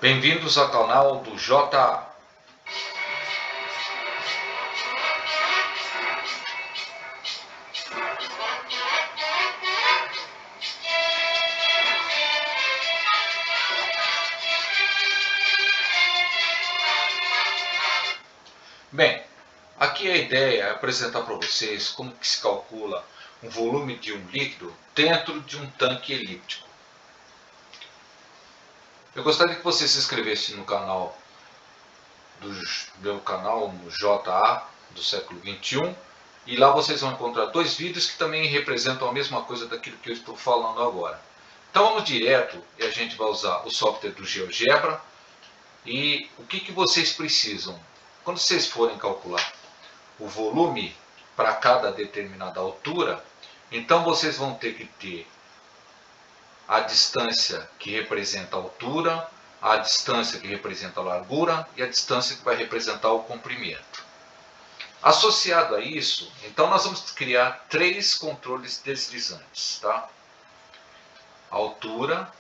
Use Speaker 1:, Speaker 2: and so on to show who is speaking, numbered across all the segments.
Speaker 1: Bem-vindos ao canal do J. Bem, aqui a ideia é apresentar para vocês como que se calcula um volume de um líquido dentro de um tanque elíptico. Eu gostaria que você se inscrevesse no canal do meu canal no JA do século 21 e lá vocês vão encontrar dois vídeos que também representam a mesma coisa daquilo que eu estou falando agora. Então vamos direto e a gente vai usar o software do GeoGebra. E o que vocês precisam? Quando vocês forem calcular o volume para cada determinada altura, então vocês vão ter que ter a distância que representa a altura, a distância que representa a largura e a distância que vai representar o comprimento. Associado a isso, então nós vamos criar três controles deslizantes, tá? Altura,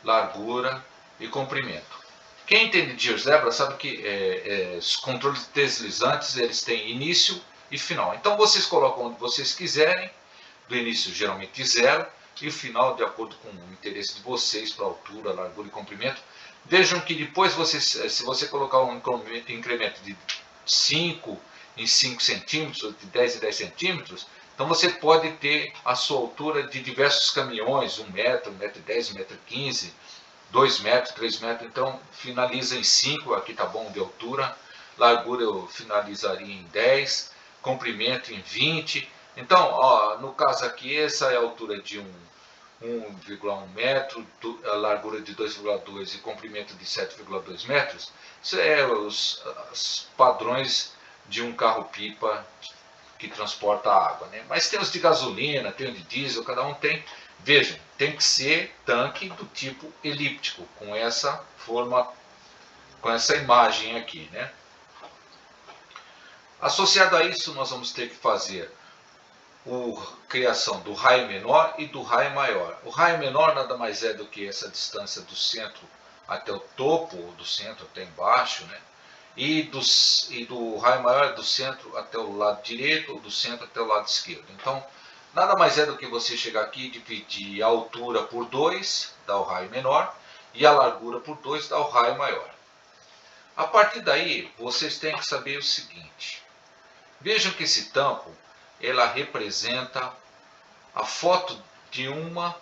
Speaker 1: largura e comprimento. Quem entende de GeoGebra sabe que os controles deslizantes eles têm início e final. Então vocês colocam onde vocês quiserem, do início geralmente 0 e o final de acordo com o interesse de vocês para altura, largura e comprimento. Vejam que depois se você colocar um incremento de 5 em 5 centímetros, de 10 em 10 centímetros, então você pode ter a sua altura de diversos caminhões, 1 metro, 1 metro e 10, 1 metro e 15, 2 metros, 3 metros, então finaliza em 5, aqui está bom de altura, largura eu finalizaria em 10, comprimento em 20, então ó, no caso aqui essa é a altura de 1,1 metro, a largura de 2,2 e comprimento de 7,2 metros, isso é os padrões de um carro-pipa que transporta água, né? Mas tem os de gasolina, tem os de diesel, cada um tem. Vejam, tem que ser tanque do tipo elíptico, com essa forma, com essa imagem aqui, né? Associado a isso, nós vamos ter que fazer a criação do raio menor e do raio maior. O raio menor nada mais é do que essa distância do centro até o topo, ou do centro até embaixo, né? E do raio maior do centro até o lado direito ou do centro até o lado esquerdo. Então, nada mais é do que você chegar aqui e dividir a altura por 2, dá o raio menor, e a largura por 2, dá o raio maior. A partir daí, vocês têm que saber o seguinte. Vejam que esse tampo, ela representa a foto de uma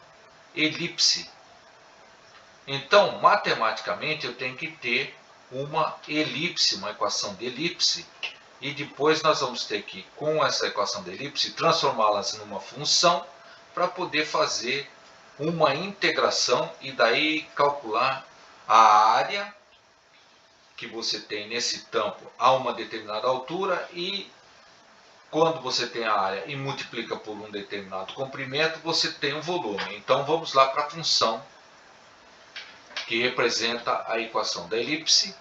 Speaker 1: elipse. Então, matematicamente, eu tenho que ter uma elipse, uma equação de elipse, e depois nós vamos ter que, com essa equação de elipse, transformá-las numa função para poder fazer uma integração e daí calcular a área que você tem nesse tampo a uma determinada altura e quando você tem a área e multiplica por um determinado comprimento, você tem um volume. Então vamos lá para a função que representa a equação da elipse.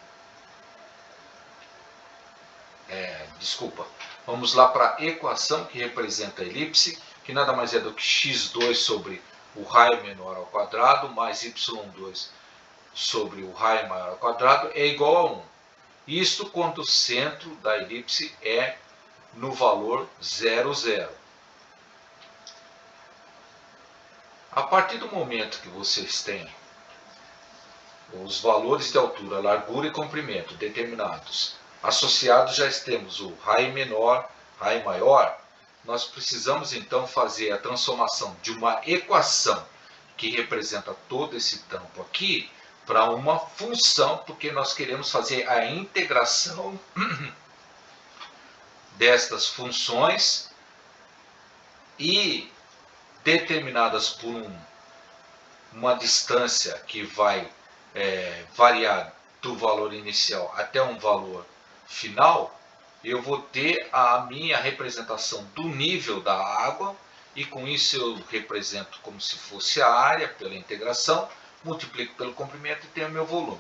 Speaker 1: Vamos lá para a equação que representa a elipse, que nada mais é do que x2 sobre o raio menor ao quadrado, mais y2 sobre o raio maior ao quadrado, é igual a 1. Isto quando o centro da elipse é no valor 0, 0. A partir do momento que vocês têm os valores de altura, largura e comprimento determinados, associados já temos o raio menor, raio maior, nós precisamos então fazer a transformação de uma equação que representa todo esse tampo aqui para uma função, porque nós queremos fazer a integração destas funções e determinadas por uma distância que vai variar do valor inicial até um valor final, eu vou ter a minha representação do nível da água e com isso eu represento como se fosse a área pela integração, multiplico pelo comprimento e tenho meu volume.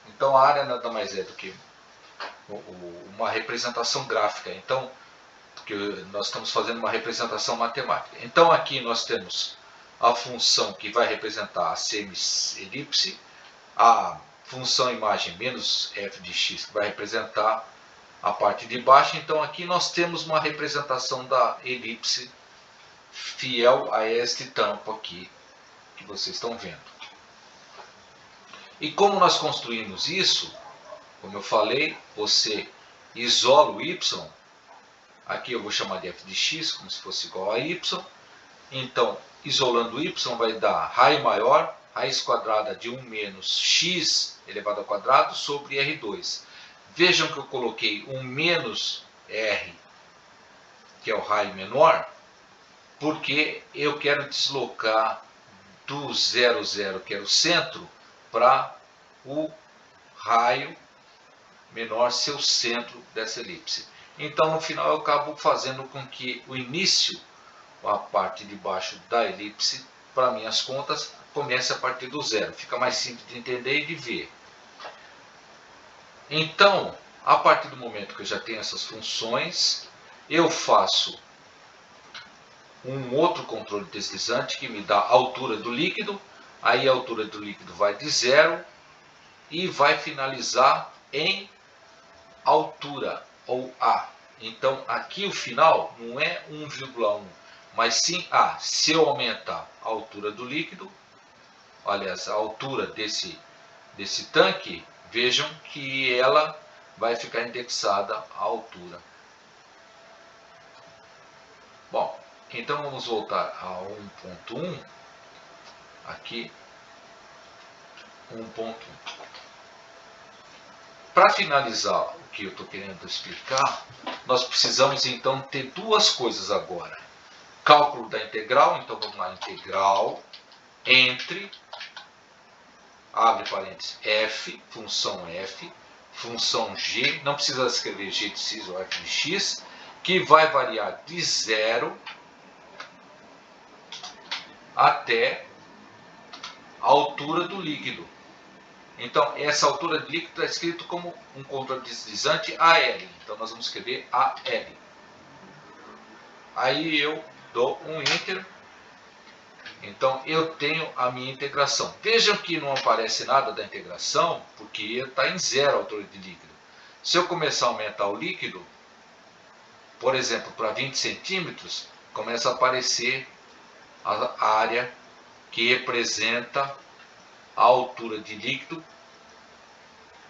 Speaker 1: Então a área nada mais é do que uma representação gráfica. Então, porque nós estamos fazendo uma representação matemática. Então aqui nós temos a função que vai representar a semi-elipse, a função imagem menos f de x, que vai representar a parte de baixo. Então aqui nós temos uma representação da elipse fiel a este tampo aqui que vocês estão vendo. E como nós construímos isso, como eu falei, você isola o y, aqui eu vou chamar de f de x, como se fosse igual a y. Então, isolando o y vai dar raio maior, raiz quadrada de 1 menos x elevado ao quadrado sobre R2. Vejam que eu coloquei um menos R, que é o raio menor, porque eu quero deslocar do 0, 0, que é o centro, para o raio menor ser o centro dessa elipse. Então, no final, eu acabo fazendo com que o início, a parte de baixo da elipse, para minhas contas, comece a partir do zero. Fica mais simples de entender e de ver. Então, a partir do momento que eu já tenho essas funções, eu faço um outro controle deslizante que me dá a altura do líquido. Aí a altura do líquido vai de zero e vai finalizar em altura, ou A. Então aqui o final não é 1,1, mas sim A. Se eu aumentar a altura do líquido, aliás, a altura desse tanque, vejam que ela vai ficar indexada à altura. Bom, então vamos voltar a 1.1, aqui, 1.1. Para finalizar o que eu estou querendo explicar, nós precisamos então ter duas coisas agora. Cálculo da integral, então vamos lá, integral entre, abre parênteses, f, função g, não precisa escrever g de x ou f de x, que vai variar de 0 até a altura do líquido. Então, essa altura do líquido está escrito como um controle deslizante AL. Então, nós vamos escrever AL. Aí eu dou um Enter. Então, eu tenho a minha integração. Vejam que não aparece nada da integração, porque está em zero a altura de líquido. Se eu começar a aumentar o líquido, por exemplo, para 20 centímetros, começa a aparecer a área que representa a altura de líquido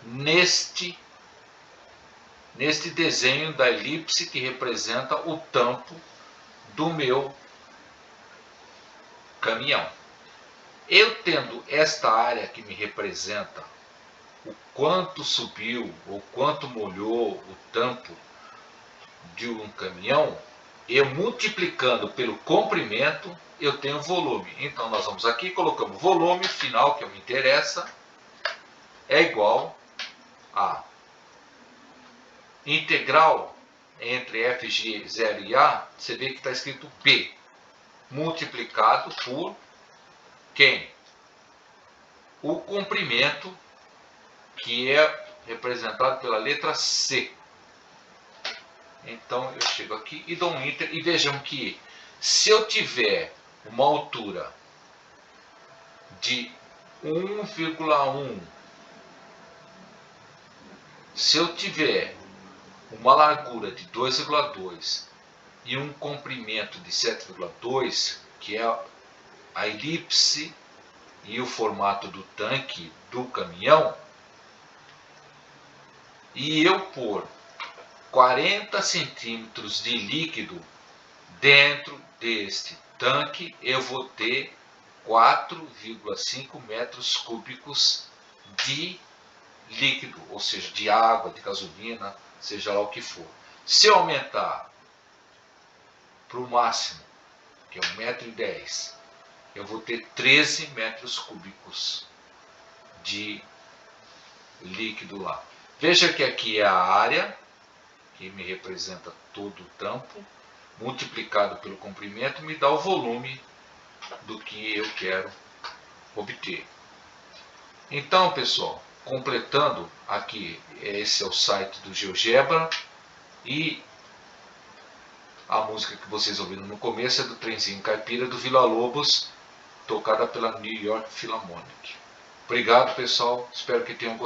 Speaker 1: neste desenho da elipse que representa o tampo do meu caminhão. Eu tendo esta área que me representa o quanto subiu ou quanto molhou o tampo de um caminhão, eu multiplicando pelo comprimento, eu tenho volume. Então nós vamos aqui, colocamos volume final, que me interessa, é igual a integral entre FG 0 e A, você vê que está escrito B, multiplicado por quem? O comprimento, que é representado pela letra C. Então eu chego aqui e dou um Enter, e vejam que se eu tiver uma altura de 1,1, se eu tiver uma largura de 2,2 e um comprimento de 7,2, que é a elipse e o formato do tanque do caminhão, e eu pôr 40 centímetros de líquido dentro deste tanque, eu vou ter 4,5 metros cúbicos de líquido, ou seja, de água, de gasolina, seja lá o que for. Se eu aumentar para o máximo, que é 1,10 m, eu vou ter 13 metros cúbicos de líquido lá. Veja que aqui é a área, que me representa todo o tampo, multiplicado pelo comprimento, me dá o volume do que eu quero obter. Então, pessoal, completando aqui, esse é o site do GeoGebra, e a música que vocês ouviram no começo é do Trenzinho Caipira, do Villa Lobos, tocada pela New York Philharmonic. Obrigado, pessoal. Espero que tenham gostado.